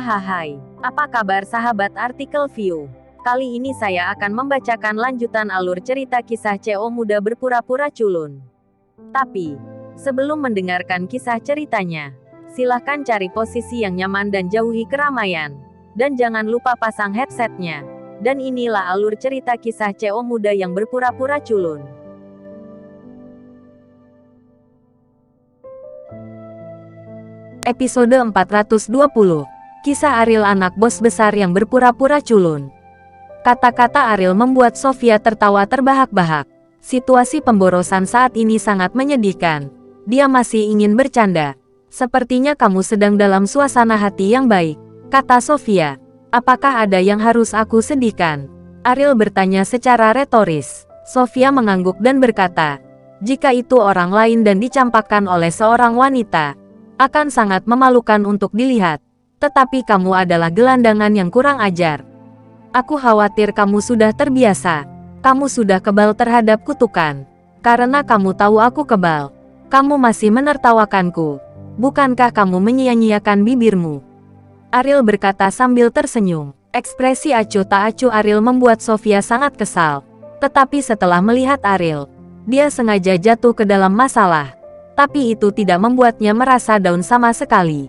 Hai, apa kabar sahabat artikel View? Kali ini saya akan membacakan lanjutan alur cerita kisah CO muda berpura-pura culun. Tapi, sebelum mendengarkan kisah ceritanya, silahkan cari posisi yang nyaman dan jauhi keramaian. Dan jangan lupa pasang headsetnya. Dan inilah alur cerita kisah CO muda yang berpura-pura culun. Episode 420. Kisah Ariel anak bos besar yang berpura-pura culun. Kata-kata Ariel membuat Sofia tertawa terbahak-bahak. Situasi pemborosan saat ini sangat menyedihkan. Dia masih ingin bercanda. Sepertinya kamu sedang dalam suasana hati yang baik, kata Sofia. Apakah ada yang harus aku sedihkan? Ariel bertanya secara retoris. Sofia mengangguk dan berkata, jika itu orang lain dan dicampakkan oleh seorang wanita, akan sangat memalukan untuk dilihat. Tetapi kamu adalah gelandangan yang kurang ajar. Aku khawatir kamu sudah terbiasa. Kamu sudah kebal terhadap kutukan. Karena kamu tahu aku kebal, kamu masih menertawakanku. Bukankah kamu menyia-nyiakan bibirmu? Ariel berkata sambil tersenyum. Ekspresi acuh tak acuh Ariel membuat Sofia sangat kesal. Tetapi setelah melihat Ariel, dia sengaja jatuh ke dalam masalah. Tapi itu tidak membuatnya merasa down sama sekali.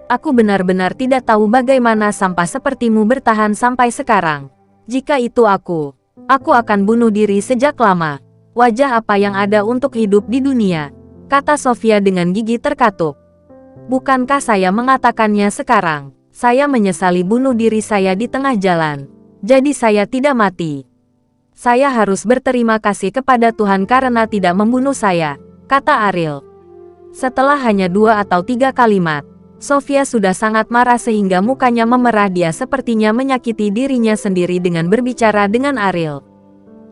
Aku benar-benar tidak tahu bagaimana sampah sepertimu bertahan sampai sekarang. Jika itu aku akan bunuh diri sejak lama. Wajah apa yang ada untuk hidup di dunia? Kata Sofia dengan gigi terkatuk. Bukankah saya mengatakannya sekarang? Saya menyesali bunuh diri saya di tengah jalan. Jadi saya tidak mati. Saya harus berterima kasih kepada Tuhan karena tidak membunuh saya, kata Ariel. Setelah hanya 2 atau 3 kalimat, Sofia sudah sangat marah sehingga mukanya memerah. Dia sepertinya menyakiti dirinya sendiri dengan berbicara dengan Ariel.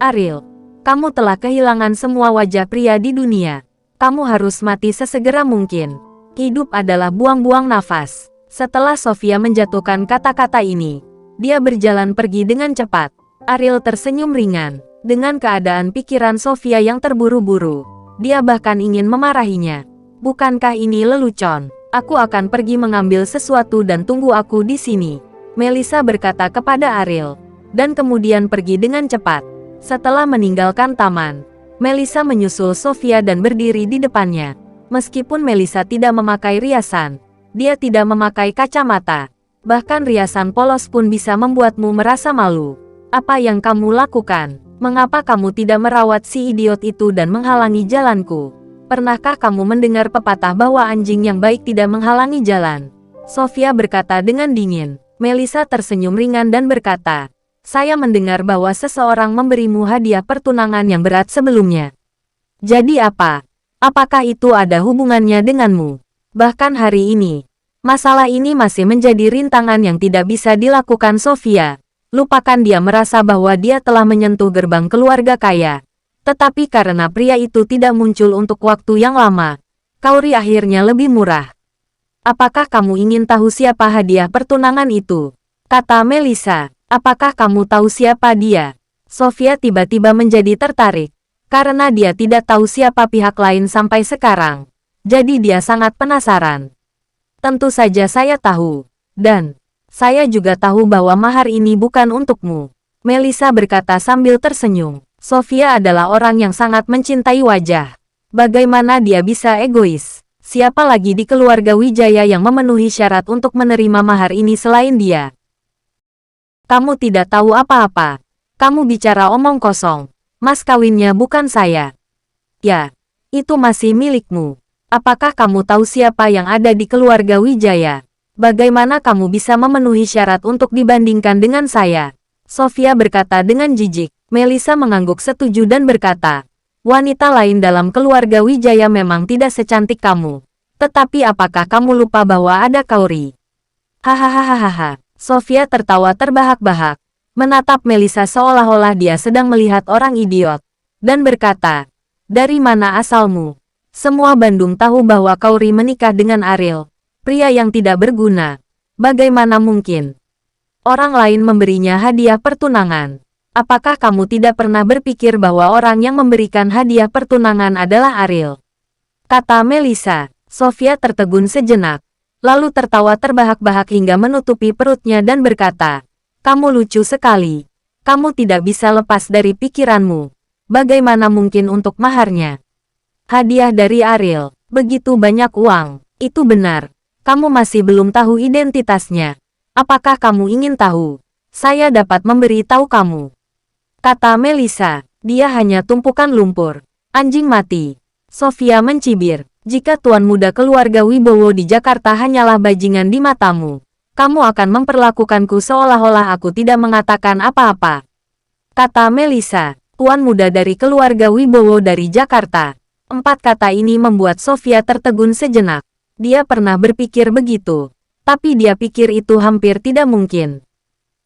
Ariel, kamu telah kehilangan semua wajah pria di dunia. Kamu harus mati sesegera mungkin. Hidup adalah buang-buang nafas. Setelah Sofia menjatuhkan kata-kata ini, dia berjalan pergi dengan cepat. Ariel tersenyum ringan. Dengan keadaan pikiran Sofia yang terburu-buru, dia bahkan ingin memarahinya. Bukankah ini lelucon? Aku akan pergi mengambil sesuatu dan tunggu aku di sini, Melissa berkata kepada Ariel. Dan kemudian pergi dengan cepat. Setelah meninggalkan taman, Melissa menyusul Sofia dan berdiri di depannya. Meskipun Melissa tidak memakai riasan, dia tidak memakai kacamata. Bahkan riasan polos pun bisa membuatmu merasa malu. Apa yang kamu lakukan? Mengapa kamu tidak merawat si idiot itu dan menghalangi jalanku? Pernahkah kamu mendengar pepatah bahwa anjing yang baik tidak menghalangi jalan? Sofia berkata dengan dingin. Melissa tersenyum ringan dan berkata, saya mendengar bahwa seseorang memberimu hadiah pertunangan yang berat sebelumnya. Jadi apa? Apakah itu ada hubungannya denganmu? Bahkan hari ini, masalah ini masih menjadi rintangan yang tidak bisa dilakukan Sofia. Lupakan dia merasa bahwa dia telah menyentuh gerbang keluarga kaya. Tetapi karena pria itu tidak muncul untuk waktu yang lama, kauri akhirnya lebih murah. Apakah kamu ingin tahu siapa hadiah pertunangan itu? Kata Melissa. Apakah kamu tahu siapa dia? Sofia tiba-tiba menjadi tertarik. Karena dia tidak tahu siapa pihak lain sampai sekarang. Jadi dia sangat penasaran. Tentu saja saya tahu. Dan saya juga tahu bahwa mahar ini bukan untukmu, Melissa berkata sambil tersenyum. Sofia adalah orang yang sangat mencintai wajah. Bagaimana dia bisa egois? Siapa lagi di keluarga Wijaya yang memenuhi syarat untuk menerima mahar ini selain dia? Kamu tidak tahu apa-apa. Kamu bicara omong kosong. Mas kawinnya bukan saya. Ya, itu masih milikmu. Apakah kamu tahu siapa yang ada di keluarga Wijaya? Bagaimana kamu bisa memenuhi syarat untuk dibandingkan dengan saya? Sofia berkata dengan jijik. Melissa mengangguk setuju dan berkata, wanita lain dalam keluarga Wijaya memang tidak secantik kamu. Tetapi apakah kamu lupa bahwa ada Kauri? Hahaha. Sofia tertawa terbahak-bahak, menatap Melissa seolah-olah dia sedang melihat orang idiot, dan berkata, dari mana asalmu? Semua Bandung tahu bahwa Kauri menikah dengan Ariel, pria yang tidak berguna. Bagaimana mungkin orang lain memberinya hadiah pertunangan? Apakah kamu tidak pernah berpikir bahwa orang yang memberikan hadiah pertunangan adalah Ariel? Kata Melissa. Sofia tertegun sejenak. lalu tertawa terbahak-bahak hingga menutupi perutnya dan berkata, "Kamu lucu sekali. Kamu tidak bisa lepas dari pikiranmu. Bagaimana mungkin untuk maharnya? Hadiah dari Ariel, begitu banyak uang. Itu benar. Kamu masih belum tahu identitasnya. Apakah kamu ingin tahu? Saya dapat memberi tahu kamu," kata Melissa. "Dia hanya tumpukan lumpur. Anjing mati." Sofia mencibir. "Jika tuan muda keluarga Wibowo di Jakarta hanyalah bajingan di matamu, kamu akan memperlakukanku seolah-olah aku tidak mengatakan apa-apa," kata Melissa. "Tuan muda dari keluarga Wibowo dari Jakarta." Empat kata ini membuat Sofia tertegun sejenak. Dia pernah berpikir begitu, tapi dia pikir itu hampir tidak mungkin.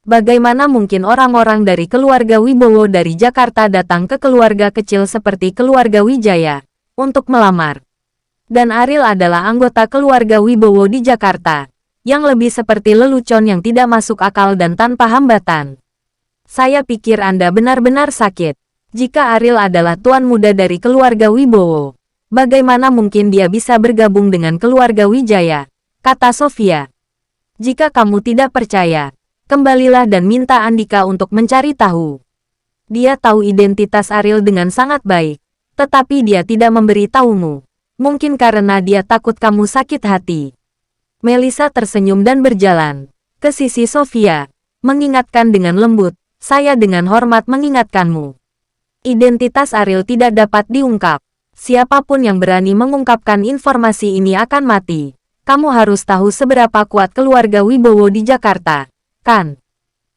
Bagaimana mungkin orang-orang dari keluarga Wibowo dari Jakarta datang ke keluarga kecil seperti keluarga Wijaya untuk melamar? Dan Ariel adalah anggota keluarga Wibowo di Jakarta, yang lebih seperti lelucon yang tidak masuk akal dan tanpa hambatan. "Saya pikir Anda benar-benar sakit. Jika Ariel adalah tuan muda dari keluarga Wibowo, bagaimana mungkin dia bisa bergabung dengan keluarga Wijaya?" kata Sofia. "Jika kamu tidak percaya, kembalilah dan minta Andika untuk mencari tahu. Dia tahu identitas Ariel dengan sangat baik, tetapi dia tidak memberi tahumu. Mungkin karena dia takut kamu sakit hati." Melissa tersenyum dan berjalan ke sisi Sofia, mengingatkan dengan lembut, "Saya dengan hormat mengingatkanmu. Identitas Ariel tidak dapat diungkap. Siapapun yang berani mengungkapkan informasi ini akan mati. Kamu harus tahu seberapa kuat keluarga Wibowo di Jakarta, kan?"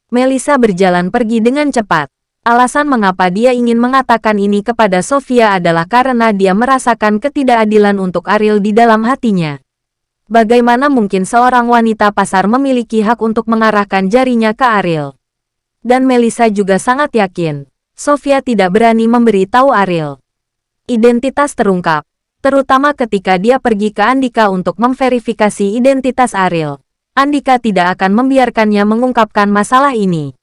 Melissa berjalan pergi dengan cepat. Alasan mengapa dia ingin mengatakan ini kepada Sofia adalah karena dia merasakan ketidakadilan untuk Ariel di dalam hatinya. Bagaimana mungkin seorang wanita pasar memiliki hak untuk mengarahkan jarinya ke Ariel? Dan Melissa juga sangat yakin, Sofia tidak berani memberi tahu Ariel. Identitas terungkap, terutama ketika dia pergi ke Andika untuk memverifikasi identitas Ariel. Andika tidak akan membiarkannya mengungkapkan masalah ini.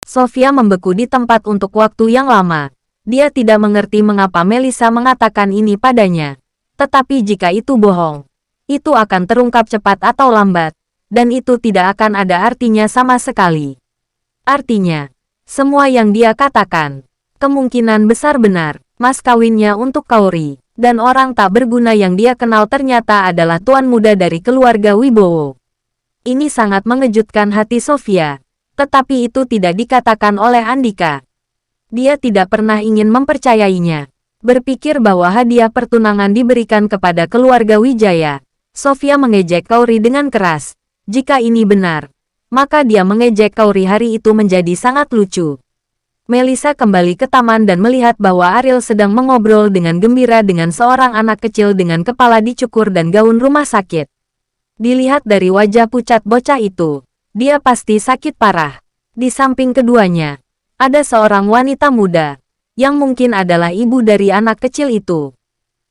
Sofia membeku di tempat untuk waktu yang lama. Dia tidak mengerti mengapa Melissa mengatakan ini padanya. Tetapi jika itu bohong, itu akan terungkap cepat atau lambat, dan itu tidak akan ada artinya sama sekali. Artinya, semua yang dia katakan, kemungkinan besar benar. Mas kawinnya untuk Kaori, dan orang tak berguna yang dia kenal ternyata adalah tuan muda dari keluarga Wibowo. Ini sangat mengejutkan hati Sofia. Tetapi itu tidak dikatakan oleh Andika. Dia tidak pernah ingin mempercayainya. Berpikir bahwa hadiah pertunangan diberikan kepada keluarga Wijaya. Sofia mengejek Kaori dengan keras. Jika ini benar, maka dia mengejek Kaori hari itu menjadi sangat lucu. Melissa kembali ke taman dan melihat bahwa Ariel sedang mengobrol dengan gembira dengan seorang anak kecil dengan kepala dicukur dan gaun rumah sakit. Dilihat dari wajah pucat bocah itu, dia pasti sakit parah. Di samping keduanya, ada seorang wanita muda, yang mungkin adalah ibu dari anak kecil itu.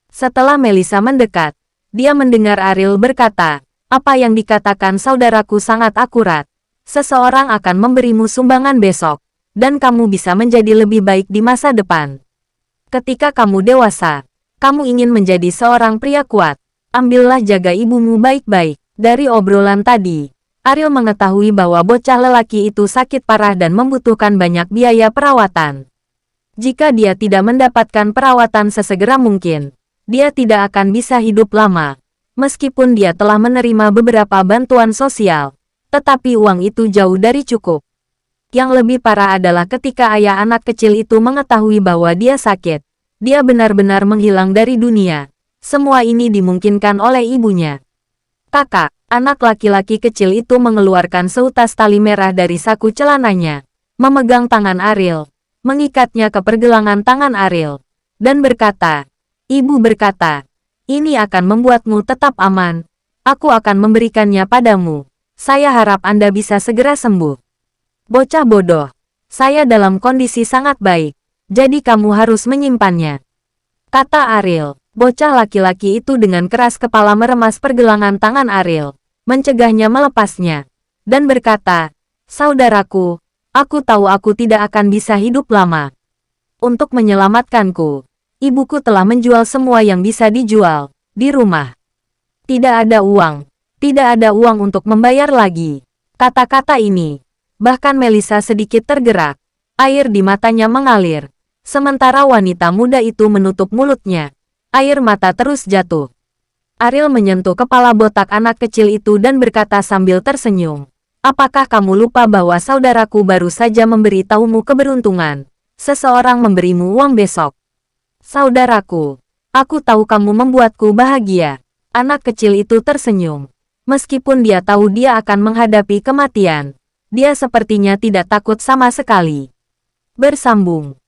Setelah Melissa mendekat, dia mendengar Ariel berkata, "Apa yang dikatakan saudaraku sangat akurat. Seseorang akan memberimu sumbangan besok, dan kamu bisa menjadi lebih baik di masa depan. Ketika kamu dewasa, kamu ingin menjadi seorang pria kuat. Ambillah jaga ibumu baik-baik." Dari obrolan tadi, Ariel mengetahui bahwa bocah lelaki itu sakit parah dan membutuhkan banyak biaya perawatan. Jika dia tidak mendapatkan perawatan sesegera mungkin, dia tidak akan bisa hidup lama. Meskipun dia telah menerima beberapa bantuan sosial, tetapi uang itu jauh dari cukup. Yang lebih parah adalah ketika ayah anak kecil itu mengetahui bahwa dia sakit. Dia benar-benar menghilang dari dunia. Semua ini dimungkinkan oleh ibunya. "Kakak," anak laki-laki kecil itu mengeluarkan seutas tali merah dari saku celananya, memegang tangan Ariel, mengikatnya ke pergelangan tangan Ariel, dan berkata, "Ibu berkata, ini akan membuatmu tetap aman. Aku akan memberikannya padamu. Saya harap Anda bisa segera sembuh." "Bocah bodoh. Saya dalam kondisi sangat baik, jadi kamu harus menyimpannya," kata Ariel. Bocah laki-laki itu dengan keras kepala meremas pergelangan tangan Ariel, mencegahnya melepasnya, dan berkata, "Saudaraku, aku tahu aku tidak akan bisa hidup lama. Untuk menyelamatkanku, ibuku telah menjual semua yang bisa dijual di rumah. Tidak ada uang. Tidak ada uang untuk membayar lagi. Kata-kata ini. Bahkan Melissa sedikit tergerak. Air di matanya mengalir. Sementara wanita muda itu menutup mulutnya. Air mata terus jatuh. Ariel menyentuh kepala botak anak kecil itu dan berkata sambil tersenyum. Apakah kamu lupa bahwa saudaraku baru saja memberitahumu keberuntungan? Seseorang memberimu uang besok. Saudaraku, aku tahu kamu membuatku bahagia. Anak kecil itu tersenyum. Meskipun dia tahu dia akan menghadapi kematian, dia sepertinya tidak takut sama sekali. Bersambung.